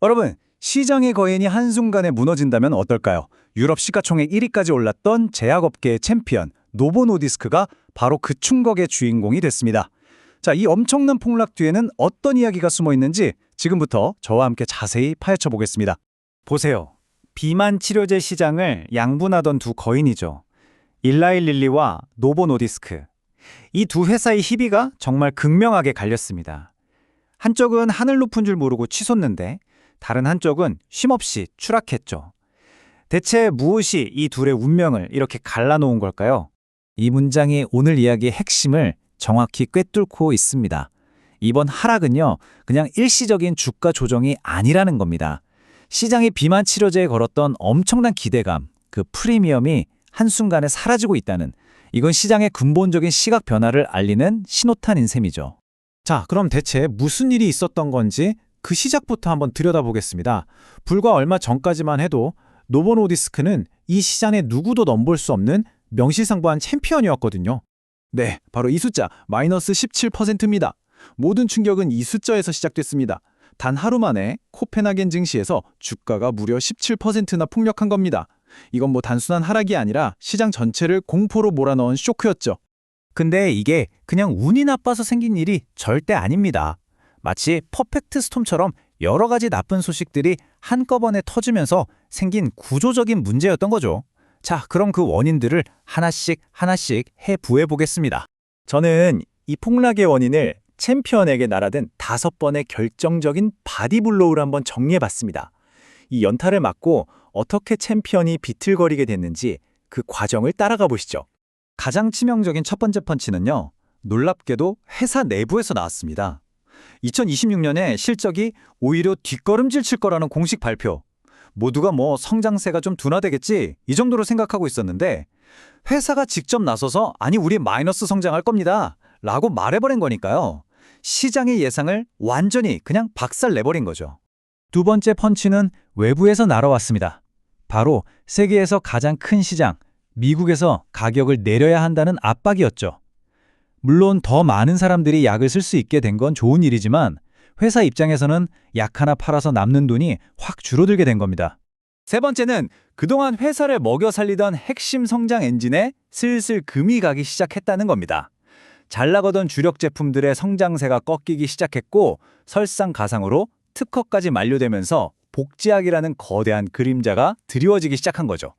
여러분, 시장의 거인이 한순간에 무너진다면 어떨까요? 유럽 시가총액 1위까지 올랐던 제약업계의 챔피언 노보 노디스크가 바로 그 충격의 주인공이 됐습니다. 자, 이 엄청난 폭락 뒤에는 어떤 이야기가 숨어 있는지 지금부터 저와 함께 자세히 파헤쳐 보겠습니다. 보세요. 비만 치료제 시장을 양분하던 두 거인이죠. 일라이 릴리와 노보 노디스크. 이 두 회사의 희비가 정말 극명하게 갈렸습니다. 한쪽은 하늘 높은 줄 모르고 치솟는데 다른 한쪽은 쉼없이 추락했죠. 대체 무엇이 이 둘의 운명을 이렇게 갈라놓은 걸까요? 이 문장이 오늘 이야기의 핵심을 정확히 꿰뚫고 있습니다. 이번 하락은요, 그냥 일시적인 주가 조정이 아니라는 겁니다. 시장이 비만 치료제에 걸었던 엄청난 기대감, 그 프리미엄이 한순간에 사라지고 있다는, 이건 시장의 근본적인 시각 변화를 알리는 신호탄인 셈이죠. 자, 그럼 대체 무슨 일이 있었던 건지 그 시작부터 한번 들여다보겠습니다. 불과 얼마 전까지만 해도 노보 노디스크는 이 시장에 누구도 넘볼 수 없는 명실상부한 챔피언이었거든요. 네, 바로 이 숫자, 마이너스 17%입니다. 모든 충격은 이 숫자에서 시작됐습니다. 단 하루 만에 코펜하겐 증시에서 주가가 무려 17%나 폭락한 겁니다. 이건 뭐 단순한 하락이 아니라 시장 전체를 공포로 몰아넣은 쇼크였죠. 근데 이게 그냥 운이 나빠서 생긴 일이 절대 아닙니다. 마치 퍼펙트 스톰처럼 여러 가지 나쁜 소식들이 한꺼번에 터지면서 생긴 구조적인 문제였던 거죠. 자, 그럼 그 원인들을 하나씩 해부해 보겠습니다. 저는 이 폭락의 원인을 챔피언에게 날아든 5번의 결정적인 바디블로우를 한번 정리해 봤습니다. 이 연타를 맞고 어떻게 챔피언이 비틀거리게 됐는지 그 과정을 따라가 보시죠. 가장 치명적인 첫 번째 펀치는요, 놀랍게도 회사 내부에서 나왔습니다. 2026년에 실적이 오히려 뒷걸음질 칠 거라는 공식 발표. 모두가 뭐 성장세가 좀 둔화되겠지 이 정도로 생각하고 있었는데 회사가 직접 나서서 아니 우리 마이너스 성장할 겁니다 라고 말해버린 거니까요. 시장의 예상을 완전히 그냥 박살내버린 거죠. 두 번째 펀치는 외부에서 날아왔습니다. 바로 세계에서 가장 큰 시장, 미국에서 가격을 내려야 한다는 압박이었죠. 물론 더 많은 사람들이 약을 쓸 수 있게 된 건 좋은 일이지만 회사 입장에서는 약 하나 팔아서 남는 돈이 확 줄어들게 된 겁니다. 세 번째는 그동안 회사를 먹여 살리던 핵심 성장 엔진에 슬슬 금이 가기 시작했다는 겁니다. 잘 나가던 주력 제품들의 성장세가 꺾이기 시작했고 설상가상으로 특허까지 만료되면서 복제약이라는 거대한 그림자가 드리워지기 시작한 거죠.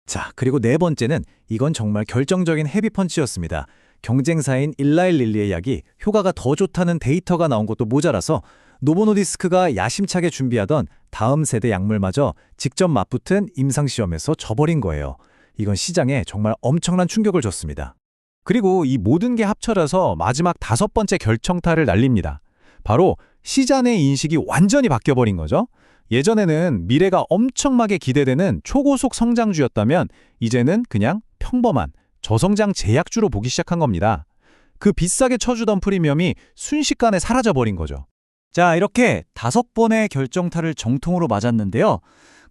자, 그리고 네 번째는 이건 정말 결정적인 헤비펀치였습니다. 경쟁사인 일라이 릴리의 약이 효과가 더 좋다는 데이터가 나온 것도 모자라서 노보 노디스크가 야심차게 준비하던 다음 세대 약물마저 직접 맞붙은 임상시험에서 져버린 거예요. 이건 시장에 정말 엄청난 충격을 줬습니다. 그리고 이 모든 게 합쳐져서 마지막 5번째 결정타를 날립니다. 바로 시장의 인식이 완전히 바뀌어버린 거죠. 예전에는 미래가 엄청나게 기대되는 초고속 성장주였다면 이제는 그냥 평범한 저성장 제약주로 보기 시작한 겁니다. 그 비싸게 쳐주던 프리미엄이 순식간에 사라져버린 거죠. 자, 이렇게 5번의 결정타를 정통으로 맞았는데요.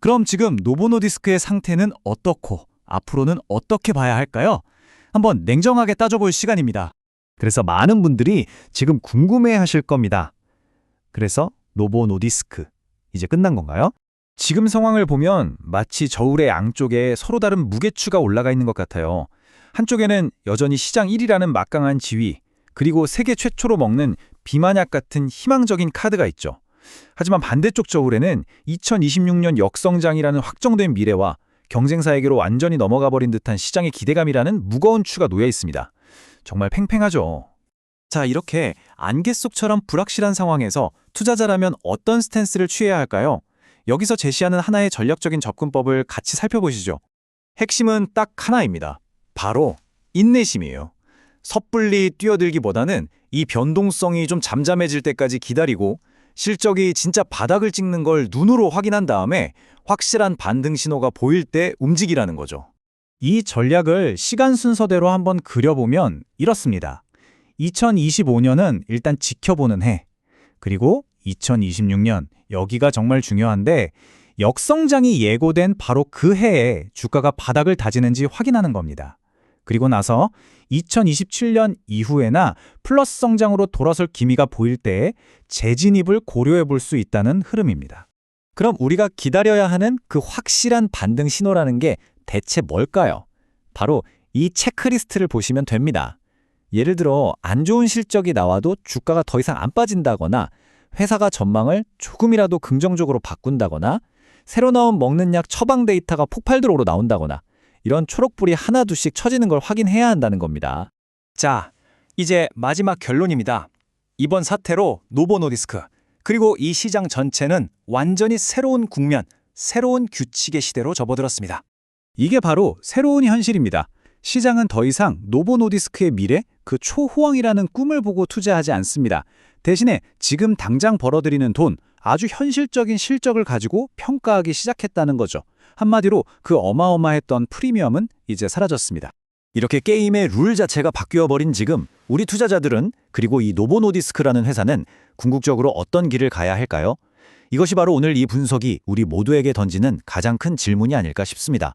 그럼 지금 노보 노디스크의 상태는 어떻고 앞으로는 어떻게 봐야 할까요? 한번 냉정하게 따져볼 시간입니다. 그래서 많은 분들이 지금 궁금해하실 겁니다. 그래서 노보 노디스크 이제 끝난 건가요? 지금 상황을 보면 마치 저울의 양쪽에 서로 다른 무게추가 올라가 있는 것 같아요. 한쪽에는 여전히 시장 1위라는 막강한 지위, 그리고 세계 최초로 먹는 비만약 같은 희망적인 카드가 있죠. 하지만 반대쪽 저울에는 2026년 역성장이라는 확정된 미래와 경쟁사에게로 완전히 넘어가 버린 듯한 시장의 기대감이라는 무거운 추가 놓여 있습니다. 정말 팽팽하죠. 자, 이렇게 안개 속처럼 불확실한 상황에서 투자자라면 어떤 스탠스를 취해야 할까요? 여기서 제시하는 하나의 전략적인 접근법을 같이 살펴보시죠. 핵심은 딱 하나입니다. 바로 인내심이에요. 섣불리 뛰어들기보다는 이 변동성이 좀 잠잠해질 때까지 기다리고 실적이 진짜 바닥을 찍는 걸 눈으로 확인한 다음에 확실한 반등 신호가 보일 때 움직이라는 거죠. 이 전략을 시간 순서대로 한번 그려보면 이렇습니다. 2025년은 일단 지켜보는 해, 그리고 2026년, 여기가 정말 중요한데 역성장이 예고된 바로 그 해에 주가가 바닥을 다지는지 확인하는 겁니다. 그리고 나서 2027년 이후에나 플러스 성장으로 돌아설 기미가 보일 때에 재진입을 고려해 볼 수 있다는 흐름입니다. 그럼 우리가 기다려야 하는 그 확실한 반등 신호라는 게 대체 뭘까요? 바로 이 체크리스트를 보시면 됩니다. 예를 들어 안 좋은 실적이 나와도 주가가 더 이상 안 빠진다거나 회사가 전망을 조금이라도 긍정적으로 바꾼다거나 새로 나온 먹는 약 처방 데이터가 폭발적으로 나온다거나 이런 초록불이 하나둘씩 쳐지는 걸 확인해야 한다는 겁니다. 자, 이제 마지막 결론입니다. 이번 사태로 노보노디스크 그리고 이 시장 전체는 완전히 새로운 국면, 새로운 규칙의 시대로 접어들었습니다. 이게 바로 새로운 현실입니다. 시장은 더 이상 노보노디스크의 미래, 그 초호황이라는 꿈을 보고 투자하지 않습니다. 대신에 지금 당장 벌어들이는 돈, 아주 현실적인 실적을 가지고 평가하기 시작했다는 거죠. 한마디로 그 어마어마했던 프리미엄은 이제 사라졌습니다. 이렇게 게임의 룰 자체가 바뀌어버린 지금 우리 투자자들은 그리고 이 노보노디스크라는 회사는 궁극적으로 어떤 길을 가야 할까요? 이것이 바로 오늘 이 분석이 우리 모두에게 던지는 가장 큰 질문이 아닐까 싶습니다.